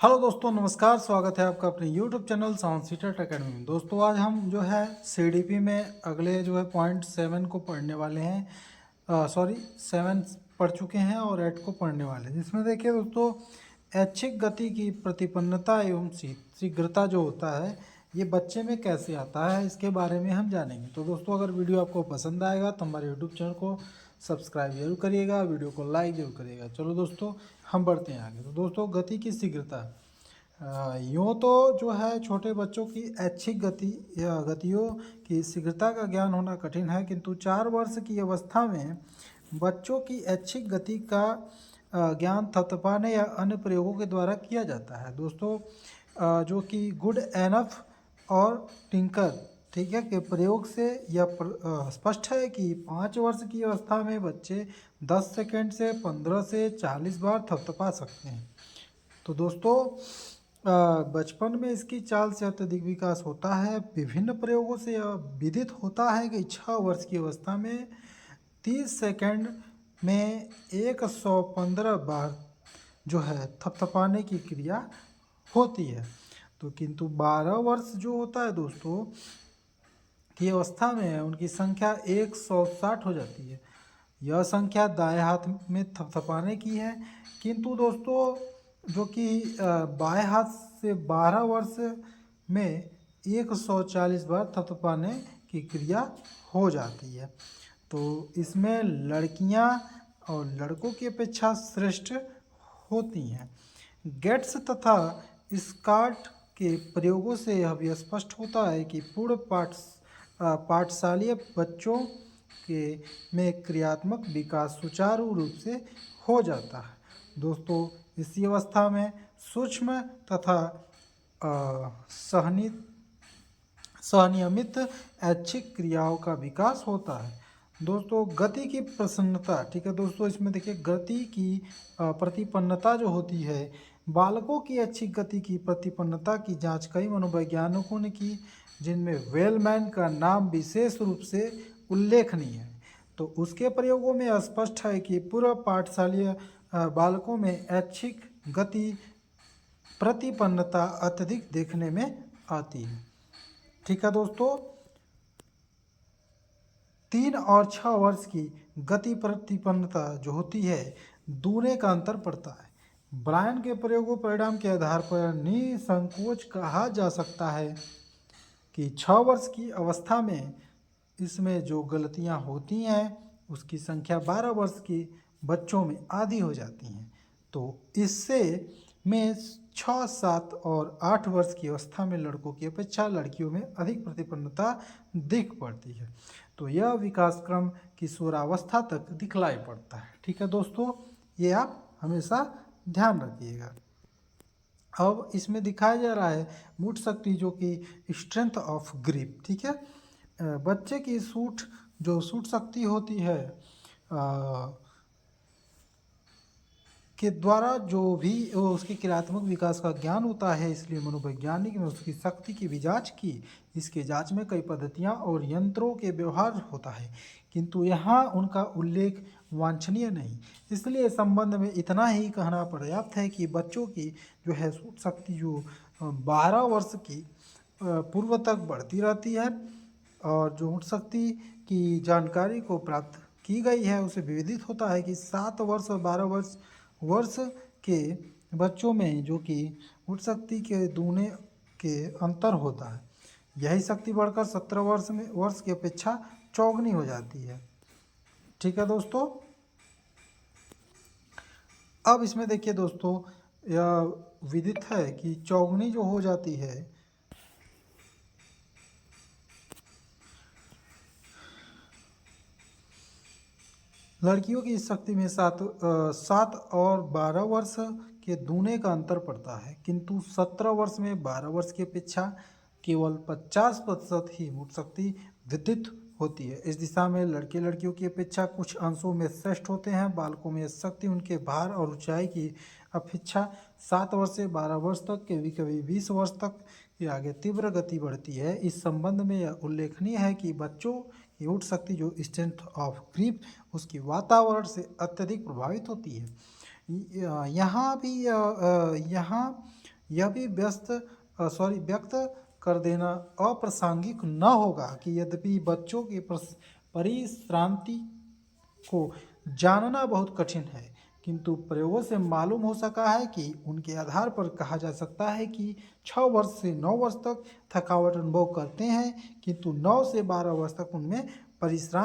Hello दोस्तों, नमस्कार। स्वागत है आपका अपने YouTube channel sound seater academy में। दोस्तों आज हम जो है सीडीपी में अगले जो है पॉइंट 7 को पढ़ने वाले हैं। सॉरी, 7 पढ़ चुके हैं और 8 को पढ़ने वाले हैं, जिसमें देखिए दोस्तों ऐच्छिक गति की प्रतिपन्नता एवं शीघ्रता जो होता है ये बच्चे में कैसे आता है, इसके बारे में हम जानेंगे। तो दोस्तों अगर वीडियो आपको पसंद आएगा तो हमारे यूट्यूब चैनल को सब्सक्राइब जरूर करिएगा, वीडियो को लाइक जरूर करिएगा। चलो दोस्तों हम बढ़ते हैं आगे। तो दोस्तों गति की शीघ्रता, यूँ तो जो है छोटे बच्चों की ऐच्छिक गति या गतियों की शीघ्रता का ज्ञान होना कठिन है, किंतु 4 वर्ष की अवस्था में बच्चों की ऐच्छिक गति का ज्ञान थपथपाने या अन्य प्रयोगों के द्वारा किया जाता है। दोस्तों जो कि गुड एनफ और टिंकर, ठीक है, के प्रयोग से यह स्पष्ट है कि 5 वर्ष की अवस्था में बच्चे 10 सेकंड से 15 से 40 बार थपथपा सकते हैं। तो दोस्तों बचपन में इसकी चाल से अत्यधिक विकास होता है। विभिन्न प्रयोगों से यह विदित होता है कि 6 वर्ष की अवस्था में 30 सेकंड में 115 बार जो है थपथपाने की क्रिया होती है। तो किंतु 12 वर्ष जो होता है दोस्तों की अवस्था में उनकी संख्या 160 हो जाती है। यह संख्या दाएं हाथ में थपथपाने की है, किंतु दोस्तों जो कि बाएं हाथ से 12 वर्ष में 140 बार थपथपाने की क्रिया हो जाती है। तो इसमें लड़कियां और लड़कों की अपेक्षा श्रेष्ठ होती हैं। गेट्स तथा स्कॉट के प्रयोगों से यह भी स्पष्ट होता है कि पूर्ण पाठशालीय बच्चों के में क्रियात्मक विकास सुचारू रूप से हो जाता है। दोस्तों इसी अवस्था में सूक्ष्म तथा सहनियमित ऐच्छिक क्रियाओं का विकास होता है। दोस्तों गति की प्रसन्नता, ठीक है दोस्तों, इसमें देखिए गति की प्रतिपन्नता जो होती है, बालकों की ऐच्छिक गति की प्रतिपन्नता की जांच कई मनोवैज्ञानिकों ने की, जिनमें वेलमैन का नाम विशेष रूप से उल्लेखनीय है। तो उसके प्रयोगों में स्पष्ट है कि पूर्व पाठशालीय बालकों में ऐच्छिक गति प्रतिपन्नता अत्यधिक देखने में आती है। ठीक है दोस्तों, 3 और 6 वर्ष की गति प्रतिपन्नता जो होती है दूने का अंतर पड़ता है। ब्रायन के प्रयोगों परिणाम के आधार पर निसंकोच कहा जा सकता है कि 6 वर्ष की अवस्था में इसमें जो गलतियां होती हैं उसकी संख्या 12 वर्ष के बच्चों में आधी हो जाती हैं। तो इससे में 6, 7 और 8 वर्ष की अवस्था में लड़कों की अपेक्षा लड़कियों में अधिक प्रतिपन्नता दिख पड़ती है। तो यह विकास क्रम किशोरावस्था तक दिखलाई पड़ता है। ठीक है दोस्तों, ये आप हमेशा ध्यान रखिएगा। अब इसमें दिखाया जा रहा है मूठ शक्ति जो कि स्ट्रेंथ ऑफ ग्रिप, ठीक है। बच्चे की सूट शक्ति होती है के द्वारा जो भी उसके क्रियात्मक विकास का ज्ञान होता है, इसलिए मनोवैज्ञानिक ने उसकी शक्ति की भी जाँच की। इसके जांच में कई पद्धतियां और यंत्रों के व्यवहार होता है, किंतु यहाँ उनका उल्लेख वांछनीय नहीं। इसलिए संबंध में इतना ही कहना पर्याप्त है कि बच्चों की जो है सूट शक्ति जो 12 वर्ष की पूर्व तक बढ़ती रहती है, और जो उठ शक्ति की जानकारी को प्राप्त की गई है उसे विविधित होता है कि 7 वर्ष और 12 वर्ष के बच्चों में जो कि उठ शक्ति के दूने के अंतर होता है। यही शक्ति बढ़कर 17 वर्ष की अपेक्षा चौगुनी हो जाती है। ठीक है दोस्तों, अब इसमें देखिए दोस्तों यह विदित है कि चौगुनी जो हो जाती है लड़कियों की इस शक्ति में 7 और 12 वर्ष के दूने का अंतर पड़ता है, किंतु 17 वर्ष में 12 वर्ष की अपेक्षा केवल 50% ही मूठ शक्ति विद्युत होती है। इस दिशा में लड़के लड़कियों की अपेक्षा कुछ अंशों में श्रेष्ठ होते हैं। बालकों में शक्ति उनके भार और ऊंचाई की अपेक्षा 7 वर्ष से 12 वर्ष तक, कभी कभी 20 वर्ष तक के आगे तीव्र गति बढ़ती है। इस संबंध में यह उल्लेखनीय है कि बच्चों की उठ शक्ति जो स्ट्रेंथ ऑफ ग्रिप उसकी वातावरण से अत्यधिक प्रभावित होती है। यहाँ यह भी व्यक्त कर देना अप्रासंगिक न होगा कि यद्यपि बच्चों की परिश्रांति को जानना बहुत कठिन है, किंतु प्रयोगों से मालूम हो सका है कि उनके आधार पर कहा जा सकता है कि 6 वर्ष से 9 वर्ष तक थकावट अनुभव करते हैं, किंतु 9 से 12 वर्ष तक उनमें परिश्रांति